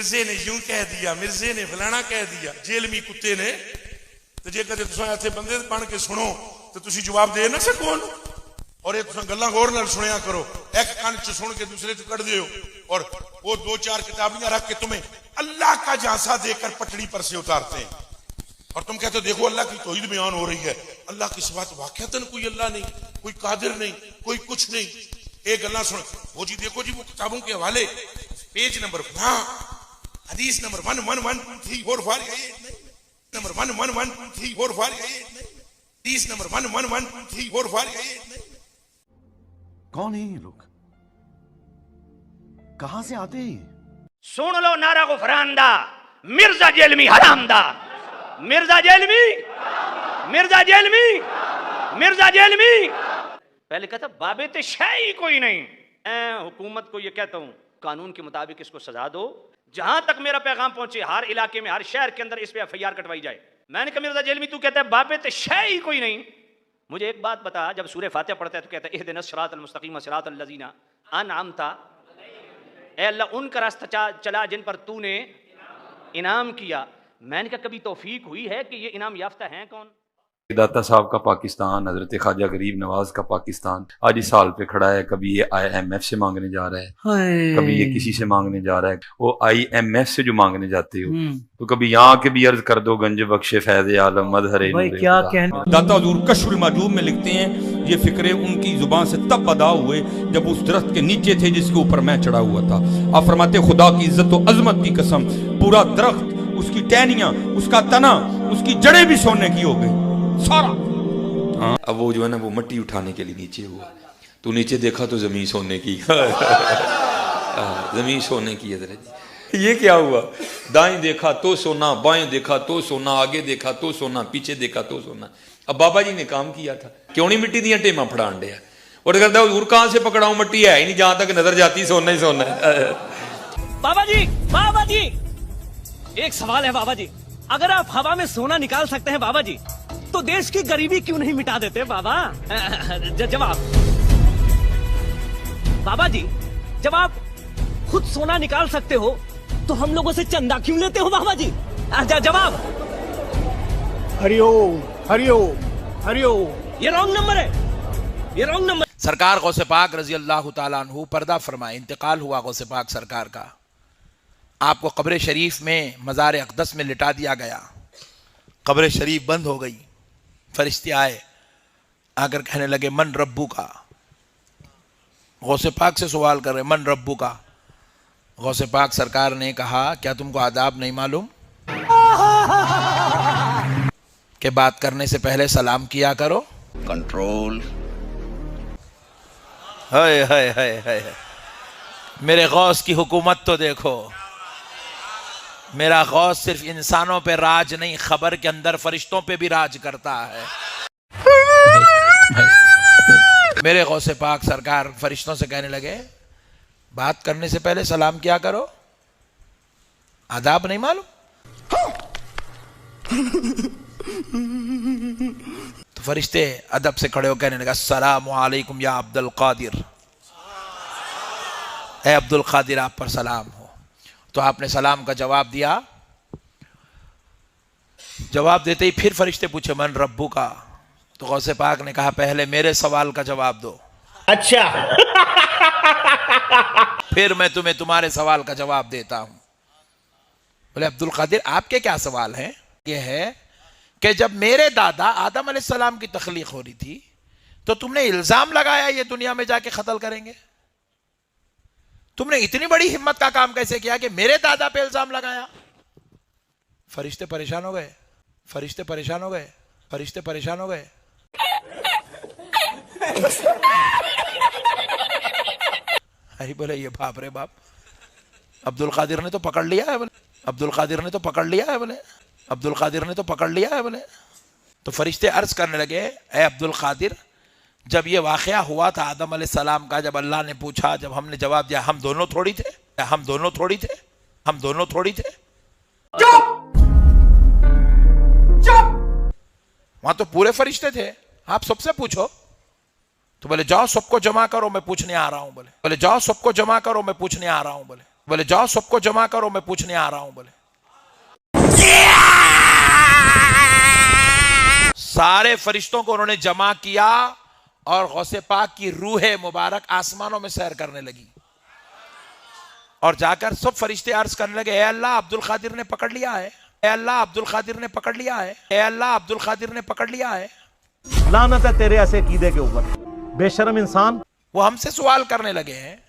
مرزے نے یوں کہہ دیا، مرزے نے فلانا کہہ دیا، جیلمی کتے نے تو جے کدے تساں ایتھے بندے پڑھ کے سنو تو تسی جواب دے نہ سکو، اور یہ تساں گلاں غور نال سنیا کرو، ایک کان چ سن کے دوسرے چ کڈ دیو، اور وہ دو چار کتابیاں رکھ کے تمہیں اللہ کا جھانسا دے کر پٹڑی پر سے اتارتے ہیں، اور تم کہتے ہو دیکھو اللہ کی توحید بیان ہو رہی ہے، اللہ کی صفات واقعتاً کوئی اللہ نہیں، کوئی قادر نہیں، کوئی کچھ نہیں، ایک گلاں سن وہ جی دیکھو جی وہ کتابوں کے حوالے پیج نمبر ہاں حدیث نمبر 11123458 نمبر 11123458 حدیث نمبر 11123458 کون ہیں یہ لوگ؟ کہاں سے آتے ہیں؟ سن لو نعرہ غفران دا، مرزا جیلمی حرام دا، مرزا جیلمی، مرزا جیلمی، مرزا جیلمی۔ پہلے کہتا بابے شے ہی کوئی نہیں، حکومت کو یہ کہتا ہوں قانون کے مطابق اس کو سزا دو، جہاں تک میرا پیغام پہنچے ہر علاقے میں ہر شہر کے اندر اس پہ ایف آئی آر کٹوائی جائے۔ میں نے کہا مرزا جیلمی تو کہتا ہے بابے شے ہی کوئی نہیں، مجھے ایک بات بتا، جب سورہ فاتحہ پڑھتا ہے تو کہتا ہے اہدنا الصراط المستقیم صراط الذین انعمت، اے اللہ ان کا راستہ چلا جن پر تو نے انعام کیا۔ میں نے کہا کبھی توفیق ہوئی ہے کہ یہ انعام یافتہ ہیں کون؟ داتا صاحب کا پاکستان، حضرت خواجہ غریب نواز کا پاکستان آج اس حال پہ کھڑا ہے، کبھی یہ IMF سے مانگنے جا رہا ہے، کبھی یہ کسی سے مانگنے جا رہا ہے، وہ IMF سے جو مانگنے جاتے ہو تو کبھی یہاں کے بھی عرض کر دو گنج بخش فیض عالم مظہر کیا کہنا۔ داتا حضور کشف المعجوب میں لکھتے ہیں یہ فکرے ان کی زبان سے تب ادا ہوئے جب اس درخت کے نیچے تھے جس کے اوپر میں چڑھا ہوا تھا۔ آپ فرماتے خدا کی عزت و عظمت کی قسم، پورا درخت، اس کی ٹہنیاں، اس کا تنا، اس کی جڑیں بھی سونے کی ہو گئی سارا۔ اب وہ جو ہے نا وہ مٹی اٹھانے کے لیے نیچے ہوا، تو نیچے دیکھا تو زمین سونے کی، زمین سونے کی ہے۔ یہ کیا ہوا؟ دائیں دیکھا تو سونا، بائیں دیکھا تو سونا، آگے دیکھا تو سونا، پیچھے دیکھا تو سونا۔ اب بابا جی نے کام کیا تھا، کیوں نہیں مٹی دیا ٹیماں پھڑان ڈیا، اور کہتا ہے حضور کہاں سے پکڑاؤں، مٹی ہے ہی نہیں، جہاں تک نظر جاتی سونا ہی سونا ہے۔ بابا جی ایک سوال ہے بابا جی، اگر آپ ہوا میں سونا نکال سکتے ہیں بابا جی تو دیش کی غریبی کیوں نہیں مٹا دیتے بابا؟ جواب بابا جی، جب آپ خود سونا نکال سکتے ہو تو ہم لوگوں سے چندہ کیوں لیتے ہو بابا جی؟ جواب ہری اوم ہری اوم ہری اوم۔ یہ رانگ نمبر ہے، یہ رانگ نمبر۔ سرکار غوث پاک رضی اللہ تعالیٰ عنہ پردہ فرمائے، انتقال ہوا غوث پاک سرکار کا، آپ کو قبر شریف میں مزار اقدس میں لٹا دیا گیا، قبر شریف بند ہو گئی، فرشتے آئے آ کر کہنے لگے من ربو کا، غوث پاک سے سوال کر رہے من ربو کا۔ غوث پاک سرکار نے کہا کیا تم کو آداب نہیں معلوم کہ بات کرنے سے پہلے سلام کیا کرو؟ کنٹرول۔ ہائے ہائے ہائے ہائے، میرے غوث کی حکومت تو دیکھو، میرا غوث صرف انسانوں پہ راج نہیں، خبر کے اندر فرشتوں پہ بھی راج کرتا ہے۔ میرے غوث پاک سرکار فرشتوں سے کہنے لگے بات کرنے سے پہلے سلام کیا کرو، آداب نہیں معلوم؟ تو فرشتے ادب سے کھڑے ہو کہنے لگا السلام علیکم یا عبد القادر، اے عبد القادر آپ پر سلام ہو۔ تو آپ نے سلام کا جواب دیا، جواب دیتے ہی پھر فرشتے پوچھے من ربو کا، تو غوث پاک نے کہا پہلے میرے سوال کا جواب دو، اچھا پھر میں تمہیں تمہارے سوال کا جواب دیتا ہوں۔ بولے عبد القادر آپ کے کیا سوال ہیں؟ یہ ہے کہ جب میرے دادا آدم علیہ السلام کی تخلیق ہو رہی تھی تو تم نے الزام لگایا یہ دنیا میں جا کے قتل کریں گے، تم نے اتنی بڑی ہمت کا کام کیسے کیا کہ میرے دادا پہ الزام لگایا؟ فرشتے پریشان ہو گئے، فرشتے پریشان ہو گئے، فرشتے پریشان ہو گئے۔ ارے بولے یہ باپ رے باپ، عبد القادر نے تو پکڑ لیا ہے، بولے عبد القادر نے تو پکڑ لیا ہے، بولے عبد القادر نے تو پکڑ لیا ہے، بولے۔ تو فرشتے عرض کرنے لگے اے عبد القادر، جب یہ واقعہ ہوا تھا آدم علیہ السلام کا، جب اللہ نے پوچھا، جب ہم نے جواب دیا ہم دونوں تھوڑی تھے، ہم دونوں تھوڑی تھے، ہم دونوں تھوڑی تھے، وہاں تو پورے فرشتے تھے، آپ سب سے پوچھو۔ تو بولے جاؤ سب کو جمع کرو میں پوچھنے آ رہا ہوں، بولے جاؤ سب کو جمع کرو میں پوچھنے آ رہا ہوں، بولے बोले जाओ सबको जमा करो, मैं पूछने आ रहा हूं। बोले सारे फरिश्तों को उन्होंने जमा किया और गौसे पाक की रूह मुबारक आसमानों में सैर करने लगी और जाकर सब फरिश्ते अर्ज करने लगे, ए अल्लाह अब्दुल कादिर ने पकड़ लिया है, ए अल्लाह अब्दुल कादिर ने पकड़ लिया है, ए अल्लाह अब्दुल कादिर ने पकड़ लिया है। लानत है तेरे ऐसे कीदे के ऊपर, बेशरम इंसान। वो हमसे सवाल करने लगे हैं।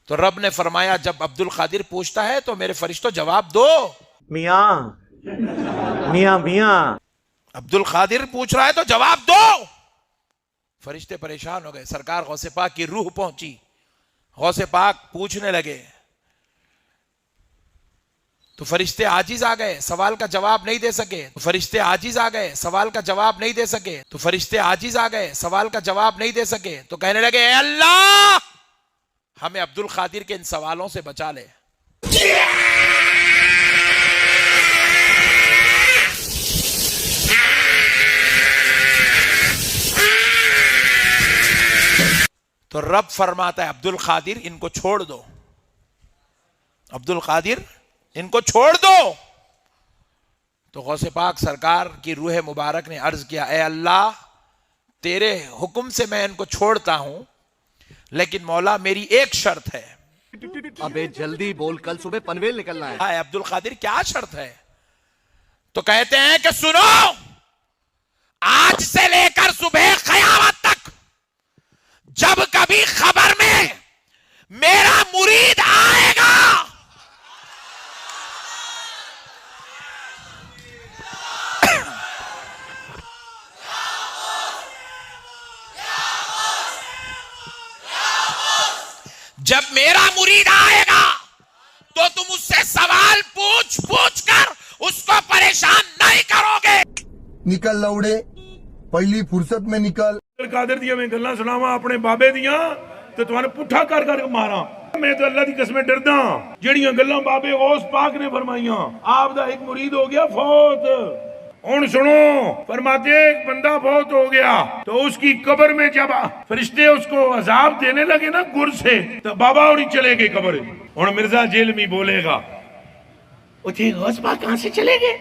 तो रब ने फरमाया, जब अब्दुल कादिर पूछता है तो मेरे फरिश्तों जवाब दो। मियां मियां मियां, अब्दुल कादिर पूछ रहा है तो जवाब दो। फरिश्ते परेशान हो गए। सरकार गौसे पाक की रूह पहुंची, गौसे पाक पूछने लगे तो फरिश्ते आजिज आ गए, सवाल का जवाब नहीं दे सके। तो फरिश्ते आजिज आ गए, सवाल का जवाब नहीं दे सके। तो फरिश्ते आजिज आ गए, सवाल का जवाब नहीं दे सके। तो कहने लगे, ए अल्लाह हमें अब्दुल कादिर के इन सवालों से बचा ले। तो रब फरमाता है, अब्दुल कादिर इनको छोड़ दो, अब्दुल कादिर इनको छोड़ दो। तो गौसे पाक सरकार की रूह मुबारक ने अर्ज किया, ए अल्लाह तेरे हुक्म से मैं इनको छोड़ता हूं, लेकिन मौला मेरी एक शर्त है। अबे जल्दी बोल, कल सुबह पनवेल निकलना है। हाय अब्दुल कादिर क्या शर्त है? तो कहते हैं कि सुनो, आज से लेकर सुबह क़यामत तक जब कभी खबर में मेरा मुरीद आएगा, जब मेरा मुरीद आएगा तो तुम उससे सवाल पूछ पूछ कर उसको परेशान नहीं करोगे। निकल लौड़े, पहली फुर्सत में निकल। कादिर दिया मैं गल्लां सुनावा अपने बाबे दियां ते तुहानू पुट्ठा कर कर मारा। मैं तो अल्लाह दी कसम डरदा, जेड़ियां गल्लां बाबे गौस पाक ने फरमाइयां। आप दा एक मुरीद हो गया फौत। हुण सुनो, फरमाते एक बंदा फौत हो गया तो उसकी कब्र में जब फरिश्ते उसको अजाब देने लगे ना गुर से, तो बाबा और चले गए कब्र। हुण मिर्जा जेलमी बोलेगा, उठे गौस पाक कहां से चले गए?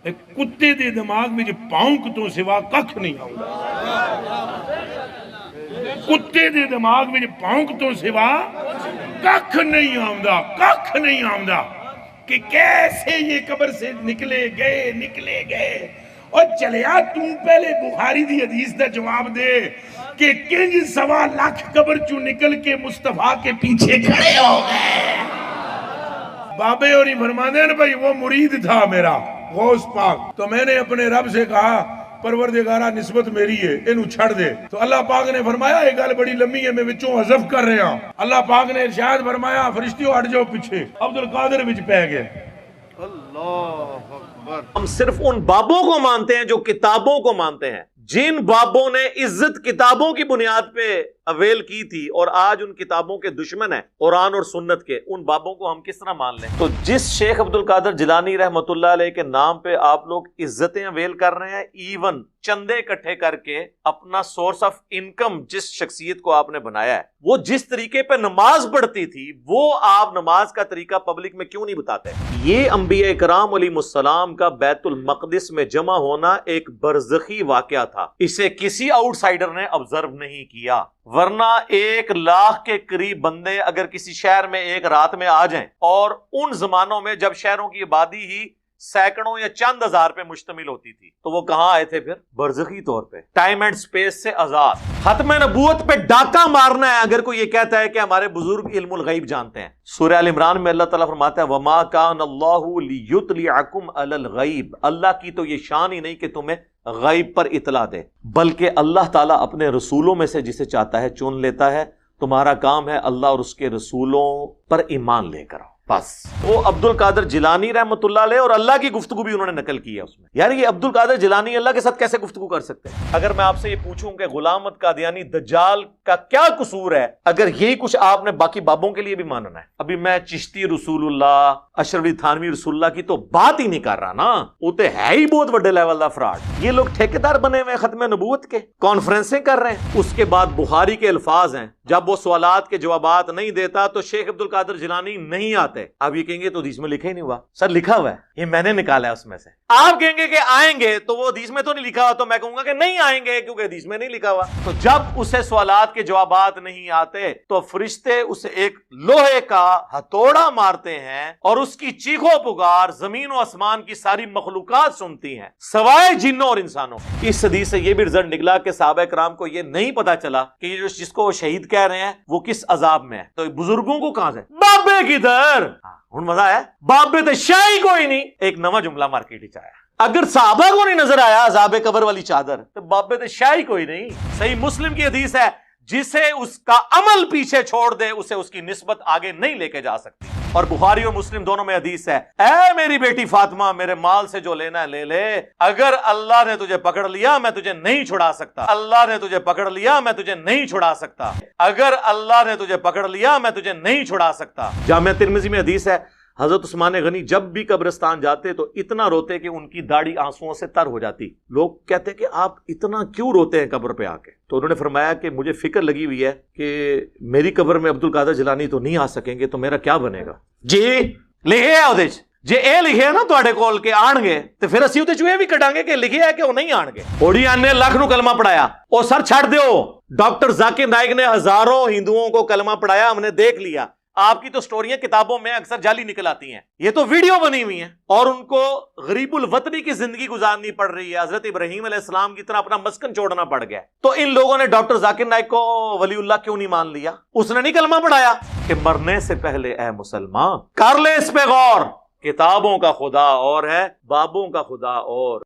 कुत्ते दे दिमाग में भौंक तो सिवा कख नहीं आउंदा। कुत्ते दे दिमाग में भौंक तो सिवा कख नहीं आउंदा, कख नहीं आउंदा कि कैसे ये कब्र से निकले गए। और चलिया तू पहले बुखारी दी हदीस का जवाब दे कि किंज 1.25 लाख कब्र चू निकल के मुस्तफा के पीछे खड़े हो गए। बाबे और फरमाते हैं भाई वो मुरीद था मेरा गौस पाक, तो मैंने अपने रब से कहा परवरदिगारा निस्बत मेरी है, इनू छड़ दे। तो अल्लाह पाक ने फरमाया ये गल बड़ी लंबी है, मैं विचों हज़फ कर रहा। अल्लाह पाक ने इरशाद फरमाया, फरिश्तियों हट जाओ पीछे। अब्दुल कादिर विच पै गए। हम सिर्फ उन बाबों को मानते हैं जो किताबों को मानते हैं। जिन बाबों ने इज्जत किताबों की बुनियाद पे अवेल की थी और आज उन किताबों के दुश्मन हैं कुरान और सुन्नत के, उन बाबों को हम किस तरह मान लें? तो जिस शेख अब्दुल कादिर जिलानी रहमतुल्लाह अलैह के नाम पे आप लोग इज्जतें अवेल कर रहे हैं, इवन चंदे इकट्ठे करके अपना सोर्स ऑफ इनकम जिस शख्सियत को आपने बनाया है, वो जिस तरीके पे नमाज पढ़ती थी वो आप नमाज का तरीका पब्लिक में क्यों नहीं बताते? ये अंबिया इकराम अलैहिमुस्सलाम का बैतुल मक़दिस में जमा होना एक बरज़खी वाक़या था। इसे किसी आउटसाइडर ने ऑब्जर्व नहीं किया, वरना 1 लाख के करीब बंदे अगर किसी शहर में एक रात में आ जाएं, और उन जमानों में जब शहरों की आबादी ही सैकड़ों या चंद हजार पे मुश्तमिल होती थी, तो वो कहां आए थे फिर? बरज़खी तौर पे, टाइम एंड स्पेस से आजाद। खत्म नबूवत पे डाका मारना है अगर कोई ये कहता है कि हमारे बुजुर्ग इल्मुल गैब जानते हैं। सूरह अल इमरान में अल्लाह ताला फरमाता है, वमा कान अल्लाहु लियुतलिअकुम अलल गैब, अल्लाह की तो ये शान ही नहीं कि तुम्हें गैब पर इतला दे, बल्कि अल्लाह ताला अपने रसूलों में से जिसे चाहता है चुन लेता है। तुम्हारा काम है अल्लाह और उसके रसूलों पर ईमान लेकर आओ, बस। वो अब्दुल कादिर जिलानी रहमतुल्लाह अलैह और अल्लाह की गुफ्तगू भी उन्होंने नकल की है उसमें। यार ये अब्दुल कादिर जिलानी अल्लाह के साथ कैसे गुफ्तगू कर सकते हैं? अगर मैं आपसे ये पूछूं कि गुलाम अहमद कादियानी दज्जाल का क्या कसूर है, अगर यही कुछ आपने बाकी बाबों के लिए भी मानना है, अभी मैं चिश्ती रसूलुल्लाह, अशरफी थानवी रसूलुल्लाह की तो बात ही नहीं कर रहा ना, वो तो है ही बहुत बड़े लेवल का फ्रॉड। ये लोग ठेकेदार बने हुए खत्म नबूवत के, कॉन्फ्रेंसें कर रहे हैं। उसके बाद बुखारी के अल्फाज हैं, जब वो सवालात के जवाबात नहीं देता तो शेख अब्दुल कादिर जिलानी नहीं आते। आप ये कहेंगे तो हदीस में लिखा ही नहीं हुआ। सर लिखा हुआ है, ये मैंने निकाला है उसमें से। आप कहेंगे कि आएंगे तो वो हदीस में तो नहीं लिखा हुआ, तो मैं कहूंगा कि नहीं आएंगे क्योंकि हदीस में नहीं लिखा हुआ। तो जब उसे सवालात के जवाबात नहीं आते तो फरिश्ते उसे एक लोहे का हथौड़ा मारते हैं और उसकी चीखो पुकार जमीन और आसमान की सारी मखलूकात सुनती हैं सवाए जिन्नों और इंसानों। इस हदीस से ये भी रिजल्ट निकला कि सहाबा कराम को ये नहीं पता चला कि ये जिसको वो शहीद कह रहे हैं वो किस अजाब में है। तो बुजुर्गों को कहां से, बाबे किधर, हुन मजा है, बाबे तो शाही कोई नहीं। एक नवा जुमला मार्केट आया, अगर साहबा को नहीं नजर आया अजाब कबर वाली चादर तो बाबे तो शाही कोई नहीं। सही मुस्लिम की हदीस है, जिसे उसका अमल पीछे छोड़ दे उसे उसकी निस्बत आगे नहीं लेके जा सकती। और बुखारी और मुस्लिम दोनों में हदीस है, ऐ मेरी बेटी फातिमा मेरे माल से जो लेना है ले ले, अगर अल्लाह ने तुझे पकड़ लिया मैं तुझे नहीं छुड़ा सकता। अल्लाह ने तुझे पकड़ लिया मैं तुझे नहीं छुड़ा सकता। अगर अल्लाह ने तुझे पकड़ लिया मैं तुझे नहीं छुड़ा सकता। जामिया तिर्मिज़ी में हदीस है, हजरत उस्मान गनी जब भी कब्रिस्तान जाते तो इतना रोते कि उनकी दाढ़ी आंसुओं से तर हो जाती। लोग कहते कि आप इतना क्यों रोते हैं कब्र पे आके? तो उन्होंने फरमाया कि मुझे फिक्र लगी हुई है कि मेरी कब्र में अब्दुल कादिर जिलानी तो नहीं आ सकेंगे, तो मेरा क्या बनेगा। जी लिखे है उहदे च, जे ए लिखे है ना तुहाडे कोल के आणगे ते फिर असीं उहदे च ਇਹ ਵੀ कढांगे कि लिखे है कि वो नहीं आणगे। ओडियां ने लाख नु कलमा पढ़ाया, ओ सर छड़ दियो। डॉक्टर जाकिर नाइक ने हजारों हिंदुओं को कलमा पढ़ाया, हमने देख लिया। आपकी तो स्टोरियां किताबों में अक्सर जाली निकल आती हैं, ये तो वीडियो बनी हुई हैं। और उनको गरीबुल वतनी की जिंदगी गुजारनी पड़ रही है, हजरत इब्राहीम अलैहिस्सलाम की तरह अपना मस्कन छोड़ना पड़ गया। तो इन लोगों ने डॉक्टर जाकिर नाइक को वलीउल्लाह क्यों नहीं मान लिया? उसने नहीं कलमा पढ़ाया कि मरने से पहले ऐ मुसलमान कर ले इस पे गौर, किताबों का खुदा और है, बाबों का खुदा और।